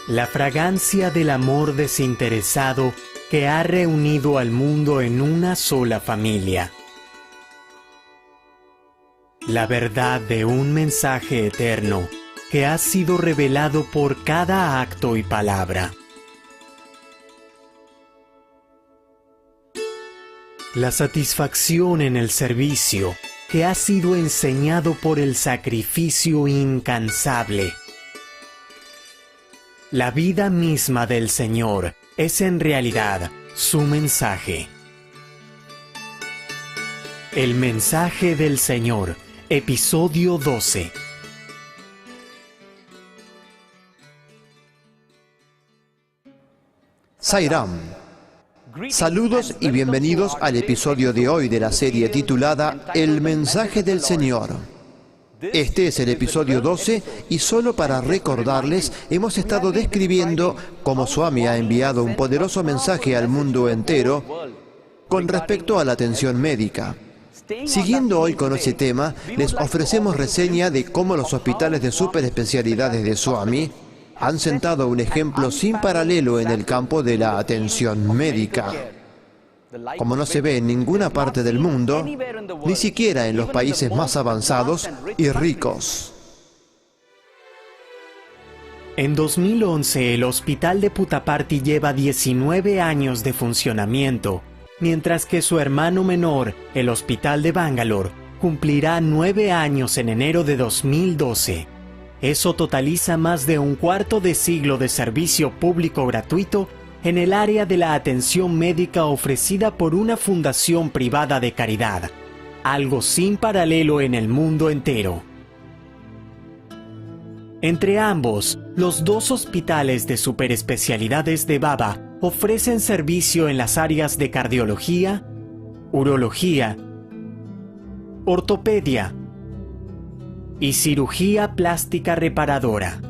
La fragancia del amor desinteresado que ha reunido al mundo en una sola familia. La verdad de un mensaje eterno que ha sido revelado por cada acto y palabra. La satisfacción en el servicio que ha sido enseñado por el sacrificio incansable. La vida misma del Señor es en realidad su mensaje. El mensaje del Señor, episodio 12. Sairam. Saludos y bienvenidos al episodio de hoy de la serie titulada El mensaje del Señor. Este es el episodio 12 y solo para recordarles, hemos estado describiendo cómo Swami ha enviado un poderoso mensaje al mundo entero con respecto a la atención médica. Siguiendo hoy con ese tema, les ofrecemos reseña de cómo los hospitales de superespecialidades de Swami han sentado un ejemplo sin paralelo en el campo de la atención médica. Como no se ve en ninguna parte del mundo, ni siquiera en los países más avanzados y ricos. En 2011, el hospital de Puttaparthi lleva 19 años de funcionamiento, mientras que su hermano menor, el hospital de Bangalore, cumplirá 9 años en enero de 2012. Eso totaliza más de un cuarto de siglo de servicio público gratuito en el área de la atención médica ofrecida por una fundación privada de caridad, algo sin paralelo en el mundo entero. Entre ambos, los dos hospitales de superespecialidades de Baba ofrecen servicio en las áreas de cardiología, urología, ortopedia y cirugía plástica reparadora.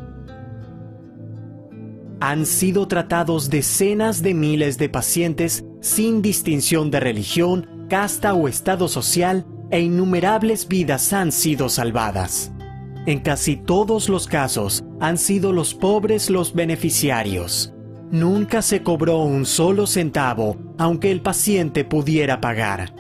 Han sido tratados decenas de miles de pacientes sin distinción de religión, casta o estado social, e innumerables vidas han sido salvadas. En casi todos los casos han sido los pobres los beneficiarios. Nunca se cobró un solo centavo, aunque el paciente pudiera pagar.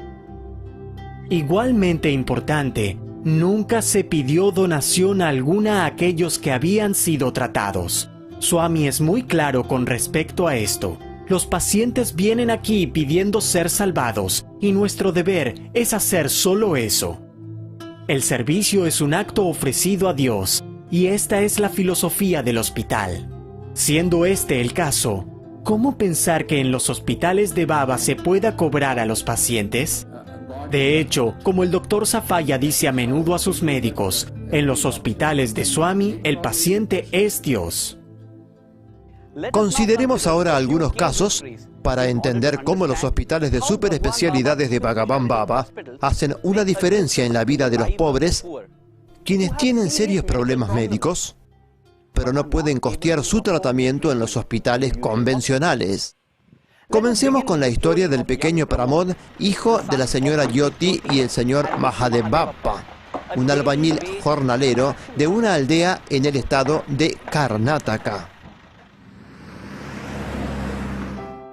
Igualmente importante, nunca se pidió donación alguna a aquellos que habían sido tratados. Swami es muy claro con respecto a esto. Los pacientes vienen aquí pidiendo ser salvados y nuestro deber es hacer solo eso. El servicio es un acto ofrecido a Dios y esta es la filosofía del hospital. Siendo este el caso, ¿cómo pensar que en los hospitales de Baba se pueda cobrar a los pacientes? De hecho, como el Dr. Safaya dice a menudo a sus médicos, en los hospitales de Swami el paciente es Dios. Consideremos ahora algunos casos para entender cómo los hospitales de superespecialidades de Bhagavan Baba hacen una diferencia en la vida de los pobres, quienes tienen serios problemas médicos, pero no pueden costear su tratamiento en los hospitales convencionales. Comencemos con la historia del pequeño Pramod, hijo de la señora Jyoti y el señor Mahadev Bappa, un albañil jornalero de una aldea en el estado de Karnataka.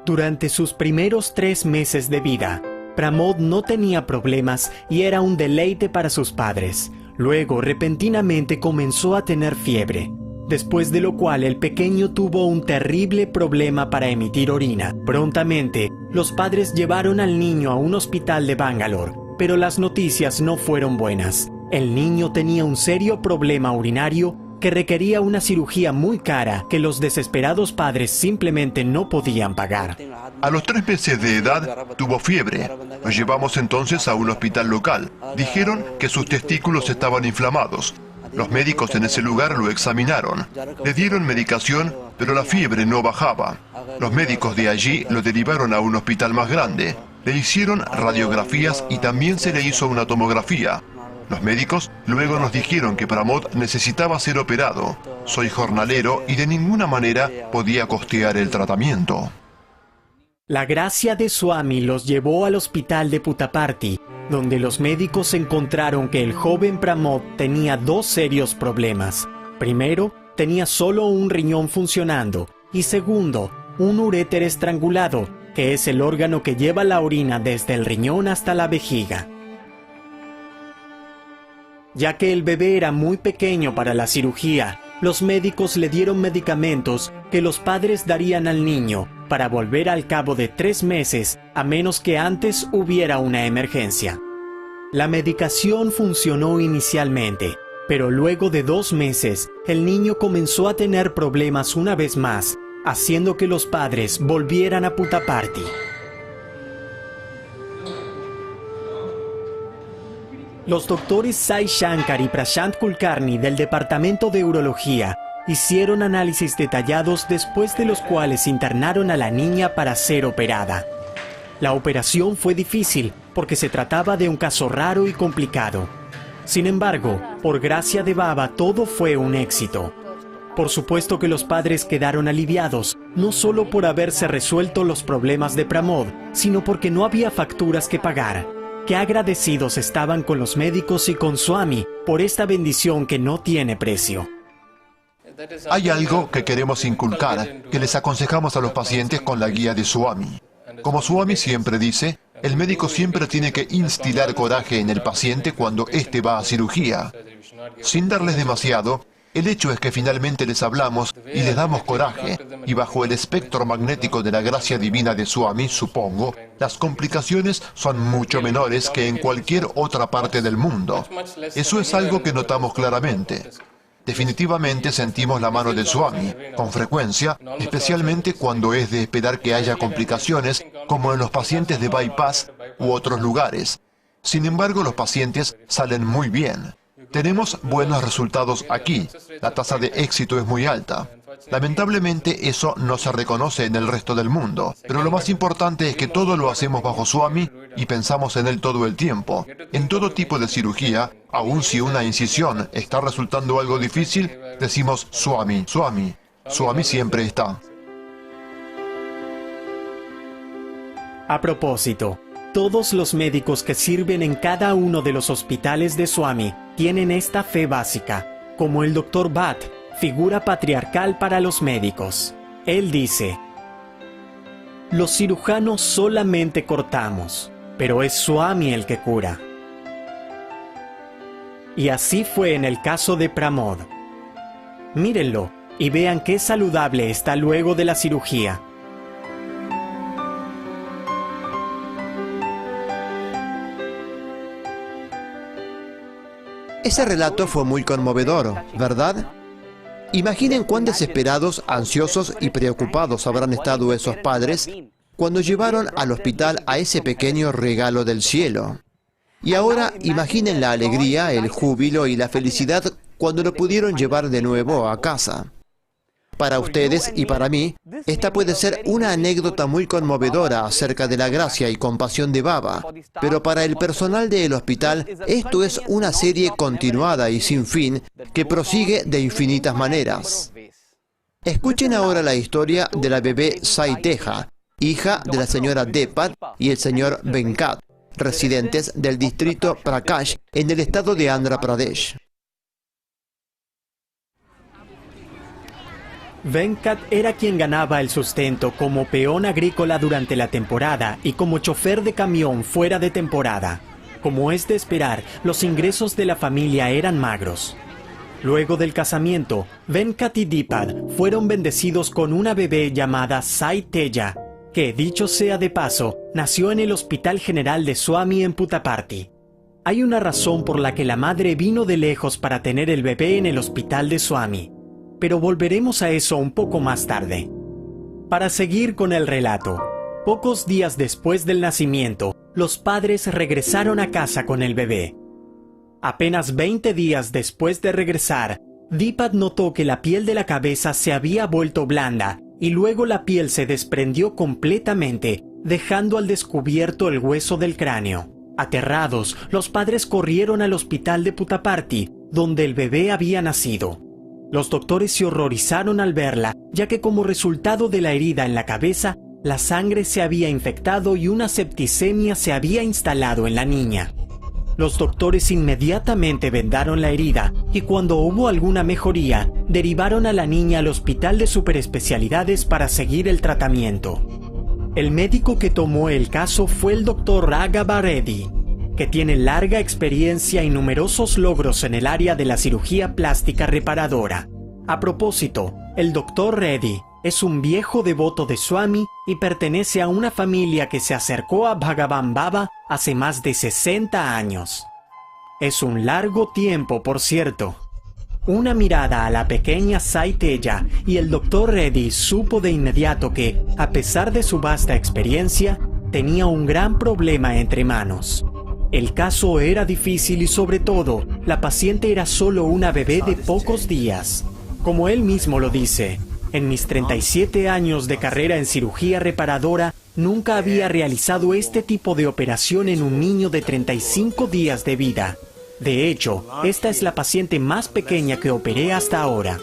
Durante sus primeros 3 meses de vida, Pramod no tenía problemas y era un deleite para sus padres. Luego, repentinamente comenzó a tener fiebre, después de lo cual el pequeño tuvo un terrible problema para emitir orina. Prontamente, los padres llevaron al niño a un hospital de Bangalore, pero las noticias no fueron buenas. El niño tenía un serio problema urinario que requería una cirugía muy cara que los desesperados padres simplemente no podían pagar. A los 3 meses de edad tuvo fiebre. Lo llevamos entonces a un hospital local. Dijeron que sus testículos estaban inflamados. Los médicos en ese lugar lo examinaron. Le dieron medicación, pero la fiebre no bajaba. Los médicos de allí lo derivaron a un hospital más grande. Le hicieron radiografías y también se le hizo una tomografía. Los médicos luego nos dijeron que Pramod necesitaba ser operado. Soy jornalero y de ninguna manera podía costear el tratamiento. La gracia de Swami los llevó al hospital de Puttaparthi, donde los médicos encontraron que el joven Pramod tenía 2 serios problemas. Primero, tenía solo un riñón funcionando y segundo, un uréter estrangulado, que es el órgano que lleva la orina desde el riñón hasta la vejiga. Ya que el bebé era muy pequeño para la cirugía, los médicos le dieron medicamentos que los padres darían al niño para volver al cabo de 3 meses, a menos que antes hubiera una emergencia. La medicación funcionó inicialmente, pero luego de 2 meses, el niño comenzó a tener problemas una vez más, haciendo que los padres volvieran a Puttaparthi. Los doctores Sai Shankar y Prashant Kulkarni del Departamento de Urología hicieron análisis detallados después de los cuales internaron a la niña para ser operada. La operación fue difícil porque se trataba de un caso raro y complicado. Sin embargo, por gracia de Baba todo fue un éxito. Por supuesto que los padres quedaron aliviados, no solo por haberse resuelto los problemas de Pramod, sino porque no había facturas que pagar. Qué agradecidos estaban con los médicos y con Swami por esta bendición que no tiene precio. Hay algo que queremos inculcar, que les aconsejamos a los pacientes con la guía de Swami. Como Swami siempre dice, el médico siempre tiene que instilar coraje en el paciente cuando éste va a cirugía. Sin darles demasiado, el hecho es que finalmente les hablamos y les damos coraje, y bajo el espectro magnético de la gracia divina de Swami, supongo, las complicaciones son mucho menores que en cualquier otra parte del mundo. Eso es algo que notamos claramente. Definitivamente sentimos la mano de Swami, con frecuencia, especialmente cuando es de esperar que haya complicaciones, como en los pacientes de bypass u otros lugares. Sin embargo, los pacientes salen muy bien. Tenemos buenos resultados aquí. La tasa de éxito es muy alta. Lamentablemente eso no se reconoce en el resto del mundo. Pero lo más importante es que todo lo hacemos bajo Swami y pensamos en él todo el tiempo. En todo tipo de cirugía, aun si una incisión está resultando algo difícil, decimos Swami, Swami. Swami siempre está. A propósito, todos los médicos que sirven en cada uno de los hospitales de Swami tienen esta fe básica, como el Dr. Bhatt, figura patriarcal para los médicos. Él dice: los cirujanos solamente cortamos, pero es Swami el que cura. Y así fue en el caso de Pramod. Mírenlo y vean qué saludable está luego de la cirugía. Ese relato fue muy conmovedor, ¿verdad? Imaginen cuán desesperados, ansiosos y preocupados habrán estado esos padres cuando llevaron al hospital a ese pequeño regalo del cielo. Y ahora imaginen la alegría, el júbilo y la felicidad cuando lo pudieron llevar de nuevo a casa. Para ustedes y para mí, esta puede ser una anécdota muy conmovedora acerca de la gracia y compasión de Baba, pero para el personal del hospital, esto es una serie continuada y sin fin que prosigue de infinitas maneras. Escuchen ahora la historia de la bebé Sai Teja, hija de la señora Depad y el señor Venkat, residentes del distrito Prakash en el estado de Andhra Pradesh. Venkat era quien ganaba el sustento como peón agrícola durante la temporada y como chofer de camión fuera de temporada. Como es de esperar, los ingresos de la familia eran magros. Luego del casamiento, Venkat y Dipad fueron bendecidos con una bebé llamada Sai Teja, que, dicho sea de paso, nació en el Hospital General de Swami en Puttaparthi. Hay una razón por la que la madre vino de lejos para tener el bebé en el Hospital de Swami, pero volveremos a eso un poco más tarde. Para seguir con el relato, pocos días después del nacimiento, los padres regresaron a casa con el bebé. Apenas 20 días después de regresar, Dipad notó que la piel de la cabeza se había vuelto blanda y luego la piel se desprendió completamente, dejando al descubierto el hueso del cráneo. Aterrados, los padres corrieron al hospital de Puttaparthi, donde el bebé había nacido. Los doctores se horrorizaron al verla, ya que como resultado de la herida en la cabeza, la sangre se había infectado y una septicemia se había instalado en la niña. Los doctores inmediatamente vendaron la herida y cuando hubo alguna mejoría, derivaron a la niña al hospital de superespecialidades para seguir el tratamiento. El médico que tomó el caso fue el Dr. Raghav Reddy, que tiene larga experiencia y numerosos logros en el área de la cirugía plástica reparadora. A propósito, el Dr. Reddy es un viejo devoto de Swami y pertenece a una familia que se acercó a Bhagavan Baba hace más de 60 años. Es un largo tiempo, por cierto. Una mirada a la pequeña Sai Teja y el Dr. Reddy supo de inmediato que, a pesar de su vasta experiencia, tenía un gran problema entre manos. El caso era difícil y sobre todo, la paciente era solo una bebé de pocos días. Como él mismo lo dice, en mis 37 años de carrera en cirugía reparadora, nunca había realizado este tipo de operación en un niño de 35 días de vida. De hecho, esta es la paciente más pequeña que operé hasta ahora.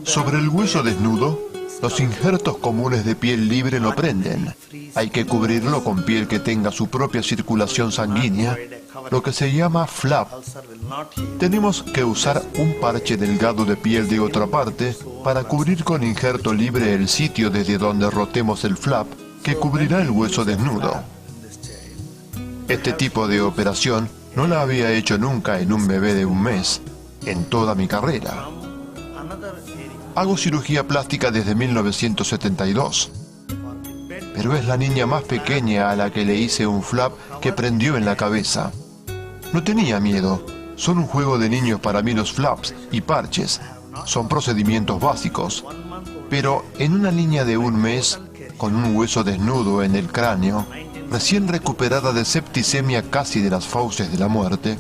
Sobre el hueso desnudo, los injertos comunes de piel libre lo prenden. Hay que cubrirlo con piel que tenga su propia circulación sanguínea, lo que se llama flap. Tenemos que usar un parche delgado de piel de otra parte para cubrir con injerto libre el sitio desde donde rotemos el flap que cubrirá el hueso desnudo. Este tipo de operación no la había hecho nunca en un bebé de un mes, en toda mi carrera. Hago cirugía plástica desde 1972, pero es la niña más pequeña a la que le hice un flap que prendió en la cabeza. No tenía miedo, son un juego de niños para mí los flaps y parches, son procedimientos básicos, pero en una niña de un mes, con un hueso desnudo en el cráneo, recién recuperada de septicemia casi de las fauces de la muerte,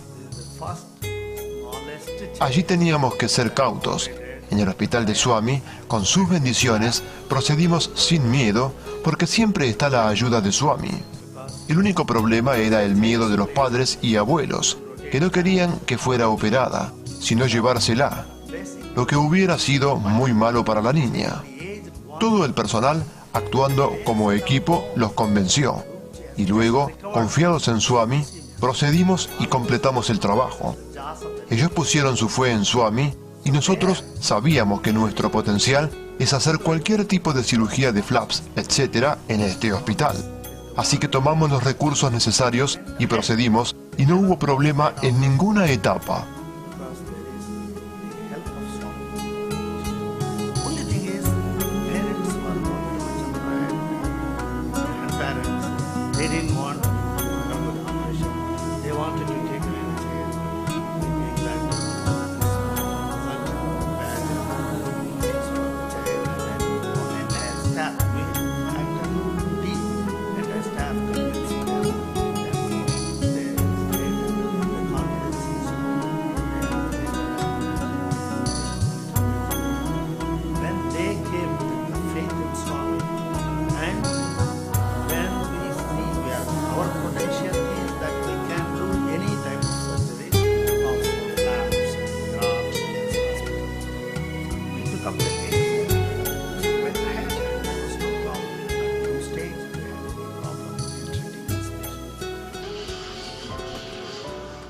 allí teníamos que ser cautos. En el hospital de Swami, con sus bendiciones, procedimos sin miedo porque siempre está la ayuda de Swami. El único problema era el miedo de los padres y abuelos, que no querían que fuera operada, sino llevársela, lo que hubiera sido muy malo para la niña. Todo el personal, actuando como equipo, los convenció, y luego, confiados en Swami, procedimos y completamos el trabajo. Ellos pusieron su fe en Swami, y nosotros sabíamos que nuestro potencial es hacer cualquier tipo de cirugía de flaps, etc. en este hospital. Así que tomamos los recursos necesarios y procedimos, y no hubo problema en ninguna etapa.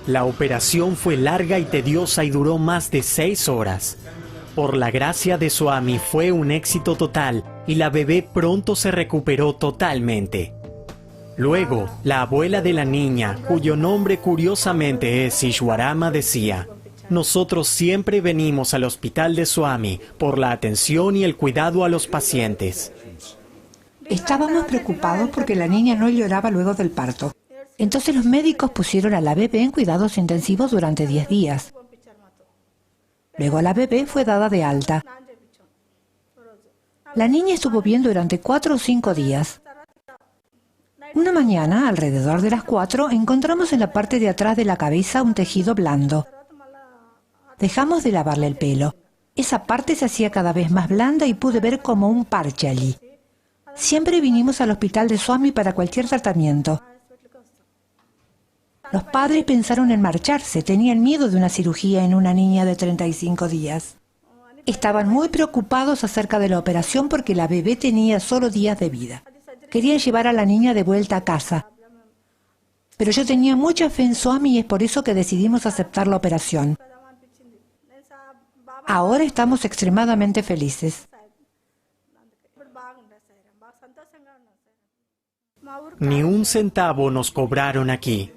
La operación fue larga y tediosa y duró más de 6 horas. Por la gracia de Swami fue un éxito total y la bebé pronto se recuperó totalmente. Luego, la abuela de la niña, cuyo nombre curiosamente es Ishwarama, decía: nosotros siempre venimos al hospital de Swami por la atención y el cuidado a los pacientes. Estábamos preocupados porque la niña no lloraba luego del parto. Entonces los médicos pusieron a la bebé en cuidados intensivos durante 10 días. Luego la bebé fue dada de alta. La niña estuvo bien durante 4 o 5 días. Una mañana, alrededor de las 4, encontramos en la parte de atrás de la cabeza un tejido blando. Dejamos de lavarle el pelo. Esa parte se hacía cada vez más blanda y pude ver como un parche allí. Siempre vinimos al hospital de Swami para cualquier tratamiento. Los padres pensaron en marcharse, tenían miedo de una cirugía en una niña de 35 días. Estaban muy preocupados acerca de la operación porque la bebé tenía solo días de vida. Querían llevar a la niña de vuelta a casa. Pero yo tenía mucha fe en Swami y es por eso que decidimos aceptar la operación. Ahora estamos extremadamente felices. Ni un centavo nos cobraron aquí.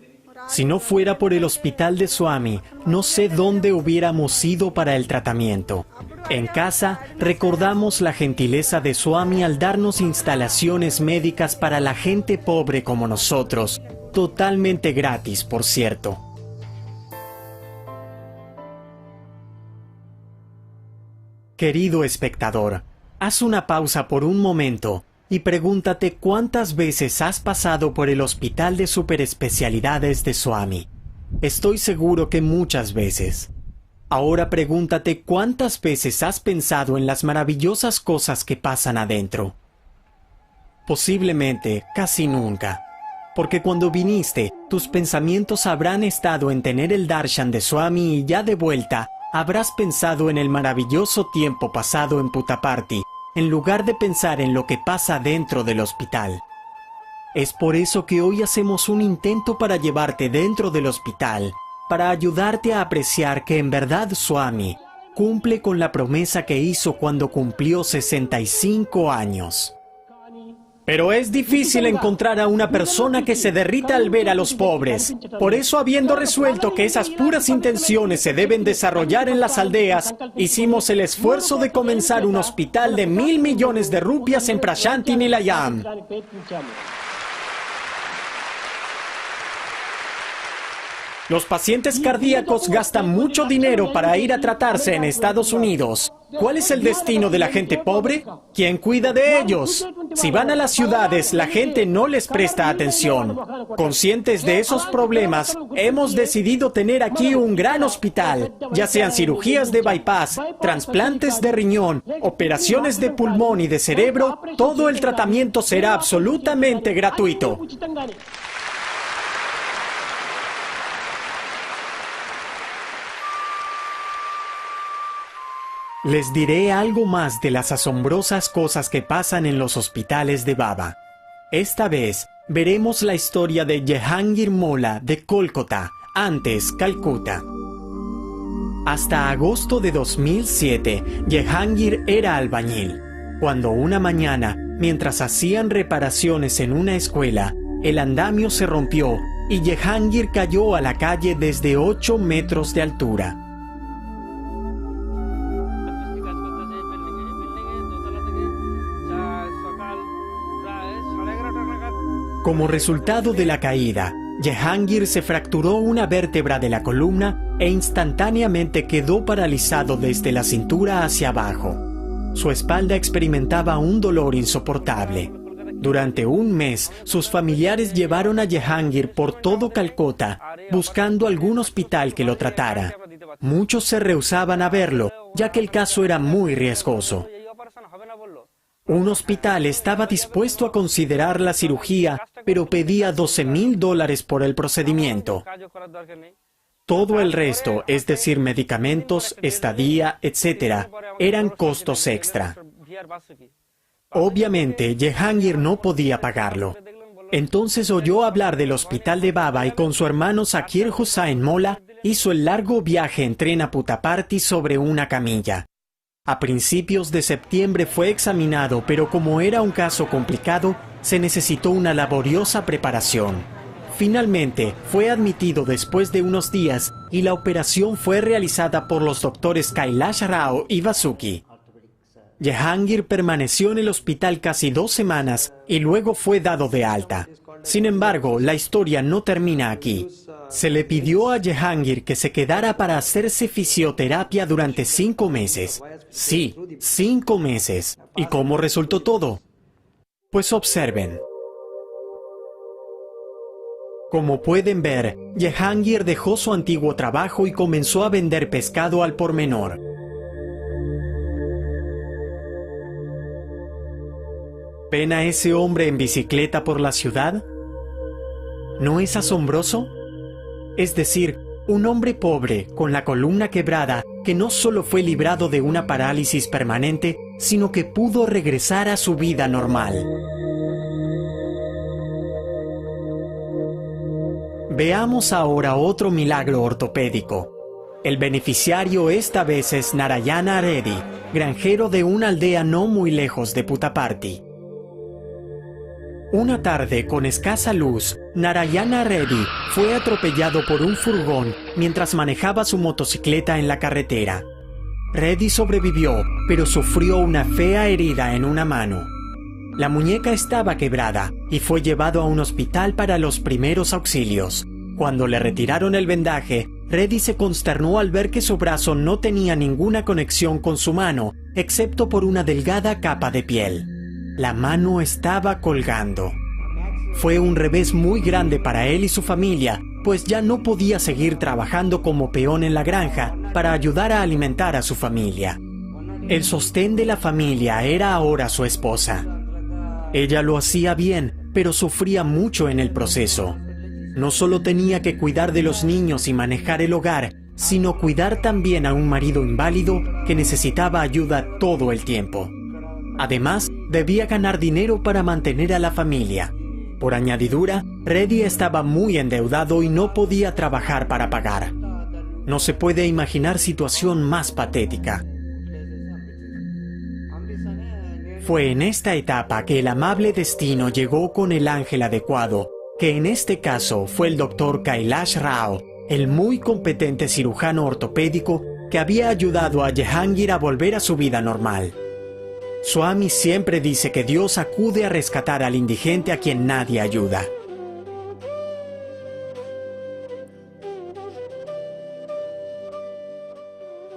Si no fuera por el hospital de Swami, no sé dónde hubiéramos ido para el tratamiento. En casa, recordamos la gentileza de Swami al darnos instalaciones médicas para la gente pobre como nosotros, totalmente gratis, por cierto. Querido espectador, haz una pausa por un momento y pregúntate cuántas veces has pasado por el hospital de superespecialidades de Swami. Estoy seguro que muchas veces. Ahora pregúntate cuántas veces has pensado en las maravillosas cosas que pasan adentro. Posiblemente casi nunca, porque cuando viniste, tus pensamientos habrán estado en tener el darshan de Swami y ya de vuelta, habrás pensado en el maravilloso tiempo pasado en Puttaparthi, en lugar de pensar en lo que pasa dentro del hospital. Es por eso que hoy hacemos un intento para llevarte dentro del hospital, para ayudarte a apreciar que en verdad Swami cumple con la promesa que hizo cuando cumplió 65 años. Pero es difícil encontrar a una persona que se derrita al ver a los pobres. Por eso, habiendo resuelto que esas puras intenciones se deben desarrollar en las aldeas, hicimos el esfuerzo de comenzar un hospital de 1.000 millones de rupias en Prashanti Nilayam. Los pacientes cardíacos gastan mucho dinero para ir a tratarse en Estados Unidos. ¿Cuál es el destino de la gente pobre? ¿Quién cuida de ellos? Si van a las ciudades, la gente no les presta atención. Conscientes de esos problemas, hemos decidido tener aquí un gran hospital, ya sean cirugías de bypass, trasplantes de riñón, operaciones de pulmón y de cerebro, todo el tratamiento será absolutamente gratuito. Les diré algo más de las asombrosas cosas que pasan en los hospitales de Baba. Esta vez veremos la historia de Jehangir Molla de Kolkata, antes Calcuta. Hasta agosto de 2007, Jehangir era albañil, cuando una mañana, mientras hacían reparaciones en una escuela, el andamio se rompió y Jehangir cayó a la calle desde 8 metros de altura. Como resultado de la caída, Jehangir se fracturó una vértebra de la columna e instantáneamente quedó paralizado desde la cintura hacia abajo. Su espalda experimentaba un dolor insoportable. Durante un mes, sus familiares llevaron a Jehangir por todo Calcuta, buscando algún hospital que lo tratara. Muchos se rehusaban a verlo, ya que el caso era muy riesgoso. Un hospital estaba dispuesto a considerar la cirugía, pero pedía $12,000 por el procedimiento. Todo el resto, es decir, medicamentos, estadía, etc., eran costos extra. Obviamente, Jehangir no podía pagarlo. Entonces oyó hablar del hospital de Baba y con su hermano Zakir Hussain Molla hizo el largo viaje en tren a Puttaparthi sobre una camilla. A principios de septiembre fue examinado, pero como era un caso complicado, se necesitó una laboriosa preparación. Finalmente, fue admitido después de unos días y la operación fue realizada por los doctores Kailash Rao y Vasuki. Jehangir permaneció en el hospital casi 2 semanas y luego fue dado de alta. Sin embargo, la historia no termina aquí. Se le pidió a Jehangir que se quedara para hacerse fisioterapia durante 5 meses. Sí, 5 meses. ¿Y cómo resultó todo? Pues observen. Como pueden ver, Jehangir dejó su antiguo trabajo y comenzó a vender pescado al por menor. ¿Ven a ese hombre en bicicleta por la ciudad? ¿No es asombroso? Es decir, un hombre pobre, con la columna quebrada, que no solo fue librado de una parálisis permanente, sino que pudo regresar a su vida normal. Veamos ahora otro milagro ortopédico. El beneficiario esta vez es Narayana Reddy, granjero de una aldea no muy lejos de Puttaparthi. Una tarde, con escasa luz, Narayana Reddy fue atropellado por un furgón mientras manejaba su motocicleta en la carretera. Reddy sobrevivió, pero sufrió una fea herida en una mano. La muñeca estaba quebrada y fue llevado a un hospital para los primeros auxilios. Cuando le retiraron el vendaje, Reddy se consternó al ver que su brazo no tenía ninguna conexión con su mano, excepto por una delgada capa de piel. La mano estaba colgando. Fue un revés muy grande para él y su familia, pues ya no podía seguir trabajando como peón en la granja para ayudar a alimentar a su familia. El sostén de la familia era ahora su esposa. Ella lo hacía bien, pero sufría mucho en el proceso. No solo tenía que cuidar de los niños y manejar el hogar, sino cuidar también a un marido inválido que necesitaba ayuda todo el tiempo. Además, debía ganar dinero para mantener a la familia. Por añadidura, Reddy estaba muy endeudado y no podía trabajar para pagar. No se puede imaginar situación más patética. Fue en esta etapa que el amable destino llegó con el ángel adecuado, que en este caso fue el Dr. Kailash Rao, el muy competente cirujano ortopédico que había ayudado a Jehangir a volver a su vida normal. Swami siempre dice que Dios acude a rescatar al indigente a quien nadie ayuda.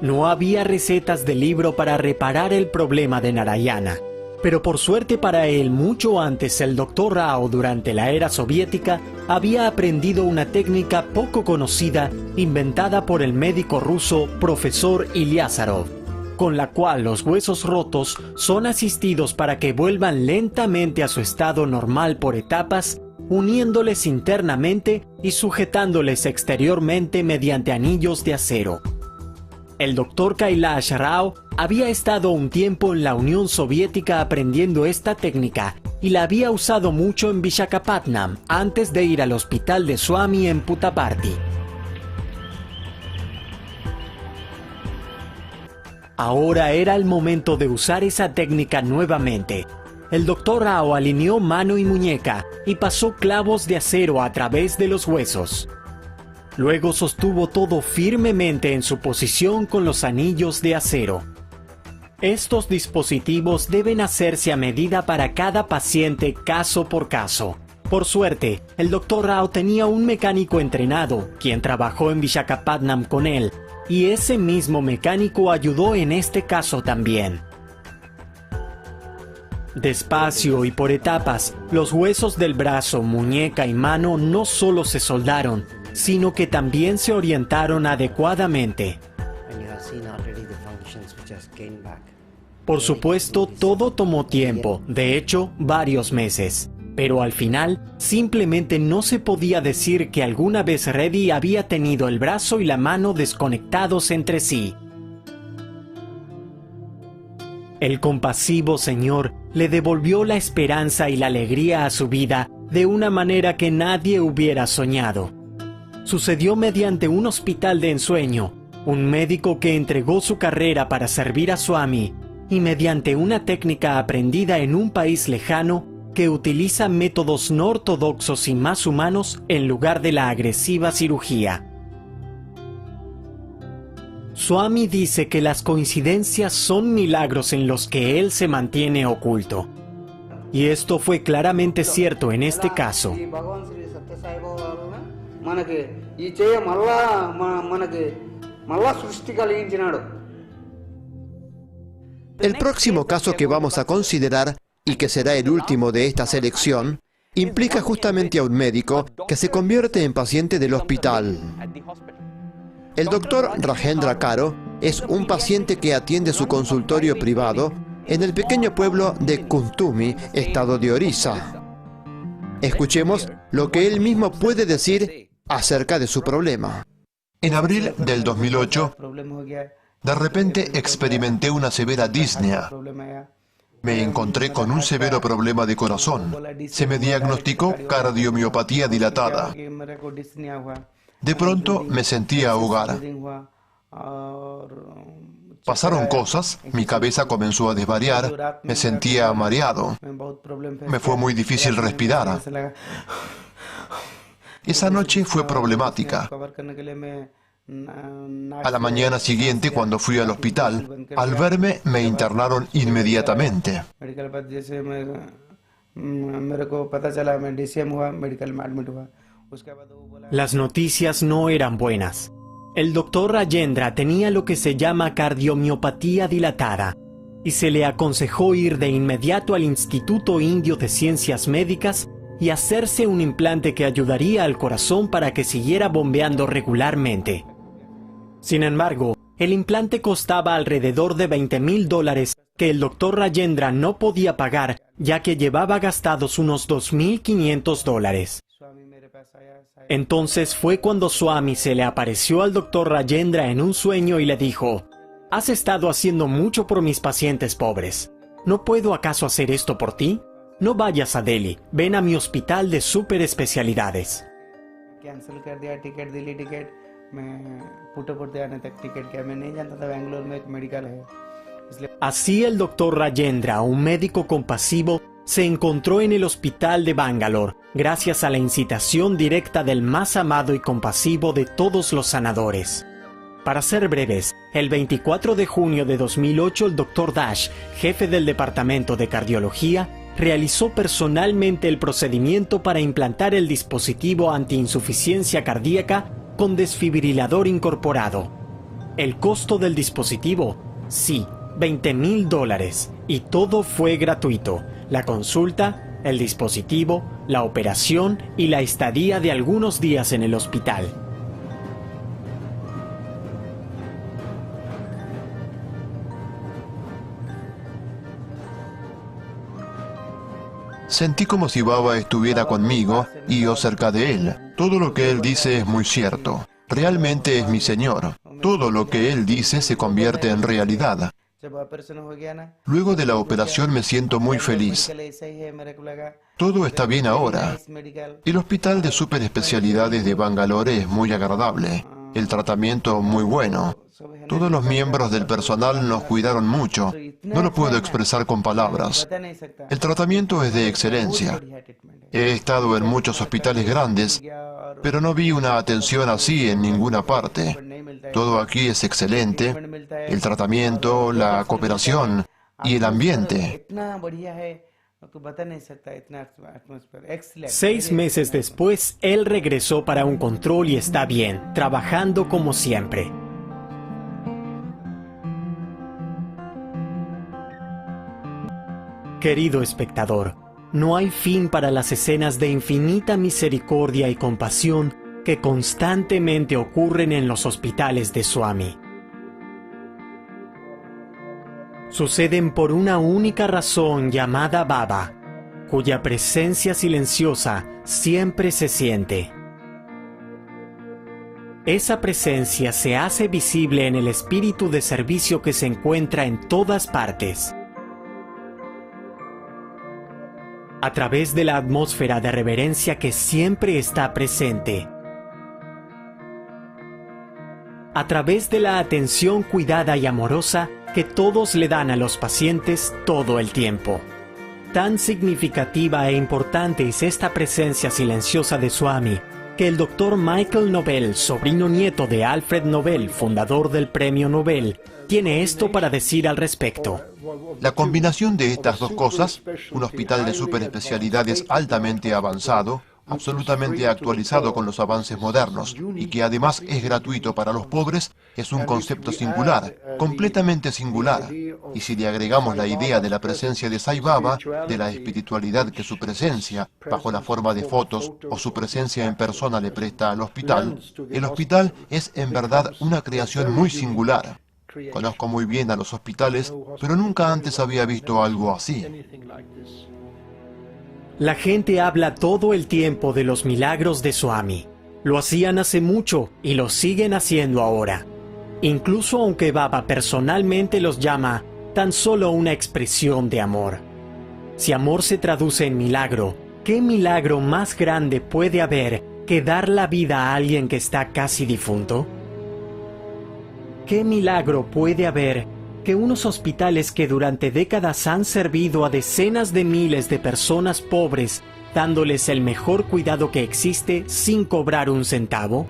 No había recetas de libro para reparar el problema de Narayana, pero por suerte para él, mucho antes el Dr. Rao durante la era soviética había aprendido una técnica poco conocida inventada por el médico ruso profesor Ilyasarov, con la cual los huesos rotos son asistidos para que vuelvan lentamente a su estado normal por etapas, uniéndoles internamente y sujetándoles exteriormente mediante anillos de acero. El Dr. Kailash Rao había estado un tiempo en la Unión Soviética aprendiendo esta técnica y la había usado mucho en Visakhapatnam antes de ir al hospital de Swami en Puttaparthi. Ahora era el momento de usar esa técnica nuevamente. El Dr. Rao alineó mano y muñeca y pasó clavos de acero a través de los huesos. Luego sostuvo todo firmemente en su posición con los anillos de acero. Estos dispositivos deben hacerse a medida para cada paciente caso por caso. Por suerte, el Dr. Rao tenía un mecánico entrenado, quien trabajó en Visakhapatnam con él, y ese mismo mecánico ayudó en este caso también. Despacio y por etapas, los huesos del brazo, muñeca y mano no solo se soldaron, sino que también se orientaron adecuadamente. Por supuesto, todo tomó tiempo, de hecho, varios meses. Pero al final, simplemente no se podía decir que alguna vez Reddy había tenido el brazo y la mano desconectados entre sí. El compasivo Señor le devolvió la esperanza y la alegría a su vida de una manera que nadie hubiera soñado. Sucedió mediante un hospital de ensueño, un médico que entregó su carrera para servir a Swami, y mediante una técnica aprendida en un país lejano que utiliza métodos no ortodoxos y más humanos en lugar de la agresiva cirugía. Swami dice que las coincidencias son milagros en los que él se mantiene oculto. Y esto fue claramente cierto en este caso. El próximo caso que vamos a considerar, y que será el último de esta selección, implica justamente a un médico que se convierte en paciente del hospital. El doctor Rajendra Karo es un paciente que atiende su consultorio privado en el pequeño pueblo de Kuntumi, estado de Orissa. Escuchemos lo que él mismo puede decir acerca de su problema. En abril del 2008, de repente experimenté una severa disnea. Me encontré con un severo problema de corazón. Se me diagnosticó cardiomiopatía dilatada. De pronto me sentí ahogar. Pasaron cosas, mi cabeza comenzó a desvariar, me sentía mareado. Me fue muy difícil respirar. Esa noche fue problemática. A la mañana siguiente, cuando fui al hospital, al verme me internaron inmediatamente. Las noticias no eran buenas. El doctor Rajendra tenía lo que se llama cardiomiopatía dilatada y se le aconsejó ir de inmediato al Instituto Indio de Ciencias Médicas y hacerse un implante que ayudaría al corazón para que siguiera bombeando regularmente. Sin embargo, el implante costaba alrededor de $20,000 que el doctor Rajendra no podía pagar, ya que llevaba gastados unos $2,500. Entonces fue cuando Swami se le apareció al doctor Rajendra en un sueño y le dijo: «Has estado haciendo mucho por mis pacientes pobres. ¿No puedo acaso hacer esto por ti? No vayas a Delhi, ven a mi hospital de super especialidades». Así el doctor Rajendra, un médico compasivo, se encontró en el hospital de Bangalore gracias a la incitación directa del más amado y compasivo de todos los sanadores. Para ser breves, el 24 de junio de 2008 el Dr. Dash, jefe del departamento de cardiología, realizó personalmente el procedimiento para implantar el dispositivo antiinsuficiencia cardíaca con desfibrilador incorporado. El costo del dispositivo, sí, $20,000, y todo fue gratuito: la consulta, el dispositivo, la operación y la estadía de algunos días en el hospital. Sentí como si Baba estuviera conmigo y yo cerca de él. Todo lo que él dice es muy cierto. Realmente es mi Señor. Todo lo que él dice se convierte en realidad. Luego de la operación me siento muy feliz. Todo está bien ahora. El hospital de superespecialidades de Bangalore es muy agradable. El tratamiento muy bueno. Todos los miembros del personal nos cuidaron mucho. No lo puedo expresar con palabras. El tratamiento es de excelencia. He estado en muchos hospitales grandes, pero no vi una atención así en ninguna parte. Todo aquí es excelente. El tratamiento, la cooperación y el ambiente. 6 meses después, él regresó para un control y está bien, trabajando como siempre. Querido espectador, no hay fin para las escenas de infinita misericordia y compasión que constantemente ocurren en los hospitales de Swami. Suceden por una única razón llamada Baba, cuya presencia silenciosa siempre se siente. Esa presencia se hace visible en el espíritu de servicio que se encuentra en todas partes. A través de la atmósfera de reverencia que siempre está presente. A través de la atención cuidada y amorosa que todos le dan a los pacientes todo el tiempo. Tan significativa e importante es esta presencia silenciosa de Swami, que el Dr. Michael Nobel, sobrino nieto de Alfred Nobel, fundador del Premio Nobel, tiene esto para decir al respecto. La combinación de estas dos cosas, un hospital de superespecialidades altamente avanzado, absolutamente actualizado con los avances modernos y que además es gratuito para los pobres, es un concepto singular, completamente singular. Y si le agregamos la idea de la presencia de Sai Baba, de la espiritualidad que su presencia, bajo la forma de fotos o su presencia en persona le presta al hospital, el hospital es en verdad una creación muy singular. Conozco muy bien a los hospitales, pero nunca antes había visto algo así. La gente habla todo el tiempo de los milagros de Swami. Lo hacían hace mucho y lo siguen haciendo ahora. Incluso aunque Baba personalmente los llama tan solo una expresión de amor. Si amor se traduce en milagro, ¿qué milagro más grande puede haber que dar la vida a alguien que está casi difunto? ¿Qué milagro puede haber que unos hospitales que durante décadas han servido a decenas de miles de personas pobres, dándoles el mejor cuidado que existe sin cobrar un centavo?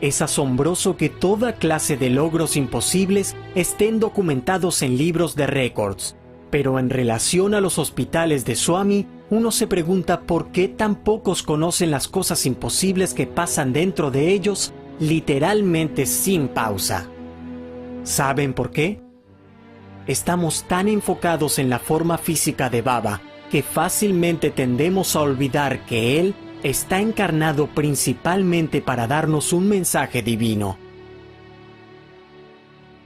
Es asombroso que toda clase de logros imposibles estén documentados en libros de récords, pero en relación a los hospitales de Swami, uno se pregunta por qué tan pocos conocen las cosas imposibles que pasan dentro de ellos, literalmente sin pausa. ¿Saben por qué? Estamos tan enfocados en la forma física de Baba que fácilmente tendemos a olvidar que Él está encarnado principalmente para darnos un mensaje divino.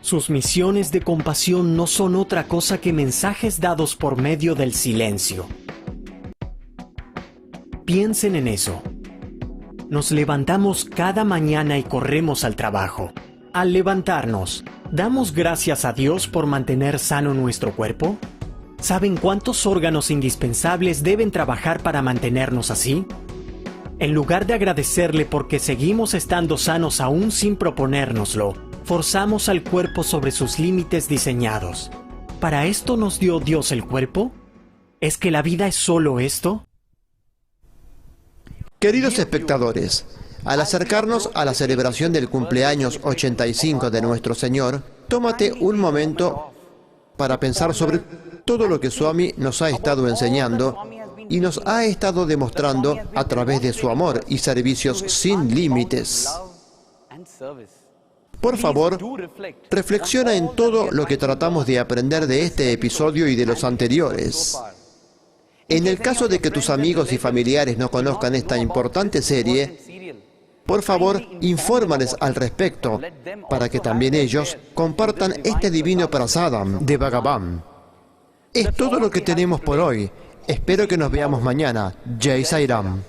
Sus misiones de compasión no son otra cosa que mensajes dados por medio del silencio. Piensen en eso. Nos levantamos cada mañana y corremos al trabajo. Al levantarnos, ¿damos gracias a Dios por mantener sano nuestro cuerpo? ¿Saben cuántos órganos indispensables deben trabajar para mantenernos así? En lugar de agradecerle porque seguimos estando sanos aún sin proponérnoslo, forzamos al cuerpo sobre sus límites diseñados. ¿Para esto nos dio Dios el cuerpo? ¿Es que la vida es solo esto? Queridos espectadores, al acercarnos a la celebración del cumpleaños 85 de nuestro Señor, tómate un momento para pensar sobre todo lo que Swami nos ha estado enseñando y nos ha estado demostrando a través de su amor y servicios sin límites. Por favor, reflexiona en todo lo que tratamos de aprender de este episodio y de los anteriores. En el caso de que tus amigos y familiares no conozcan esta importante serie, por favor, infórmales al respecto, para que también ellos compartan este divino prasadam de Bhagavan. Es todo lo que tenemos por hoy. Espero que nos veamos mañana. Jai Sai Ram.